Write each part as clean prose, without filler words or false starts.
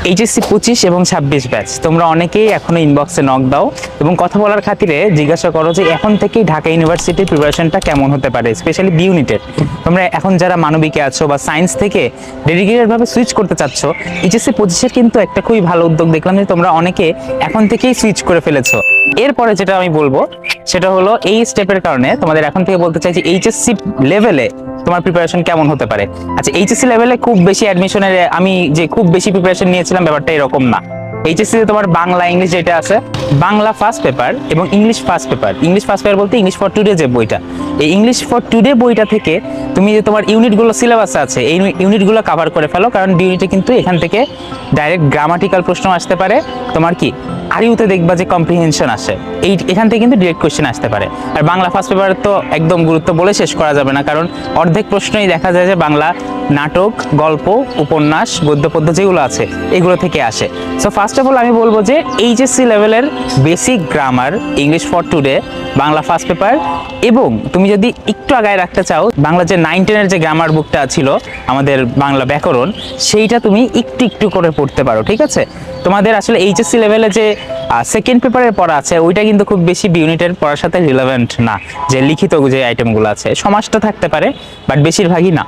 HSC 25 এবং 26 batch তোমরা অনেকেই এখনো ইনবক্সে নক দাও এবং কথা বলার খাতিরে জিজ্ঞাসা করো যে এখন থেকেই ঢাকা ইউনিভার্সিটির প্রিপারেশনটা কেমন হতে পারে, স্পেশালি বি ইউনিটের। তোমরা এখন যারা মানবিকে আছো বা সায়েন্স থেকে ডেডিকেটেডভাবে সুইচ করতে চাচ্ছ, এইচএসসি 25-এর কিন্তু একটা খুবই ভালো উদ্যোগ দেখলাম যে তোমরা অনেকে এখন থেকেই সুইচ করে ফেলেছো। এরপরে যেটা আমি বলবো সেটা হলো এই স্টেপের কারণে তোমাদের এখন থেকে বলতে চাই যে এইচএসসি লেভেলে তোমার প্রিপারেশন কেমন হতে পারে। আচ্ছা, এইচএসসি লেভেলে খুব বেশি অ্যাডমিশনের আমি যে খুব বেশি প্রিপারেশন নিয়েছিলাম ব্যাপারটা এরকম না। এইচএসসি তে তোমার বাংলা ইংলিশ যেটা আছে, বাংলা ফার্স্ট পেপার এবং English first paper. English first paper বলতে ইংলিশ ফর টুডে যে বইটা, এই ইংলিশ ফর টুডে বইটা থেকে তুমি যে তোমার ইউনিটগুলো সিলেবাস আছে এই ইউনিটগুলো কভার করে ফেলো, কারণ বি ইউনিটে কিন্তু এখান থেকে ডাইরেক্ট গ্রামাটিক্যাল প্রশ্ন আসতে পারে। তোমার কি আর ইউতে দেখবা যে কম্প্রিহেনশন আসে, এখান থেকে কিন্তু ডিরেক্ট কোশ্চেন আসতে পারে। আর বাংলা ফার্স্ট পেপার তো একদম গুরুত্ব বলে শেষ করা যাবে না, কারণ অর্ধেক প্রশ্নই দেখা যায় যে বাংলা নাটক, গল্প, উপন্যাস, গদ্য পদ্য যেগুলো আছে এগুলো থেকে আসে। সো ফার্স্ট অফ অল আমি বলবো যে এইচএসসি লেভেলের basic grammar, English for today, Bangla first paper, এবং তুমি যদি একটু আগায় রাখতে চাও বাংলা যে 9-10-এর যে গ্রামার বুকটা ছিল আমাদের বাংলা ব্যাকরণ, সেইটা তুমি একটু একটু করে পড়তে পারো, ঠিক আছে? তোমাদের আসলে এইচএসসি লেভেলে যে সেকেন্ড পেপারের পড়া আছে ওইটা কিন্তু খুব বেশি বি ইউনিটের পড়ার সাথে রিলেভেন্ট না। যে লিখিত যে আইটেমগুলো আছে সমাজটা থাকতে পারে, বাট বেশিরভাগই না।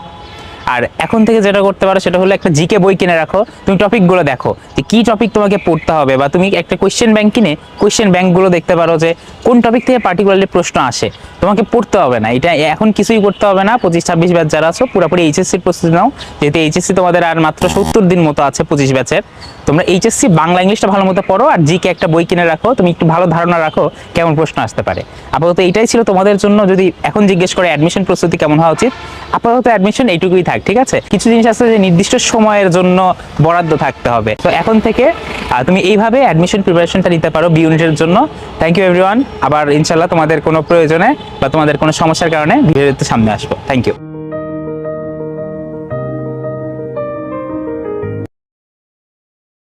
আর এখন থেকে যেটা করতে পারো সেটা হলো একটা জিকে বই কিনে রাখো, তুমি টপিকগুলো দেখো যে কি টপিক তোমাকে পড়তে হবে, বা তুমি একটা কোয়েশ্চেন ব্যাংক কিনে কোয়েশ্চেন ব্যাংকগুলো দেখতে পারো যে কোন টপিক থেকে পার্টিকুলারলি প্রশ্ন আসে। তোমাকে পড়তে হবে না, এটা এখন কিছুই করতে হবে না। 25-26 ব্যাচ যারা আছো পুরোপুরি এইচএসসির প্রস্তুতি নাও, যেহেতু এইচএসসি তোমাদের আর মাত্র 70 দিন মতো আছে 25 ব্যাচের। তোমরা এইচএসসি বাংলা ইংলিশটা ভালো মতো পড়ো, আর জিকে একটা বই কিনে রাখো, তুমি একটু ভালো ধারণা রাখো কেমন প্রশ্ন আসতে পারে। আপাতত এইটাই ছিল তোমাদের জন্য। যদি এখন জিজ্ঞেস করে অ্যাডমিশন প্রস্তুতি কেমন হওয়া উচিত, আপাতত অ্যাডমিশন এইটুকুই থাক, ঠিক আছে? কিছু জিনিস আছে যে নির্দিষ্ট সময়ের জন্য বরাদ্দ থাকতে হবে। তো এখন থেকে তুমি এইভাবে অ্যাডমিশন প্রিপারেশনটা নিতে পারো বি ইউনিটের জন্য। Thank you everyone. আবার ইনশাল্লাহ তোমাদের কোনো প্রয়োজনে বা তোমাদের কোনো সমস্যার কারণে ভিডিওতে সামনে আসবো। Thank you.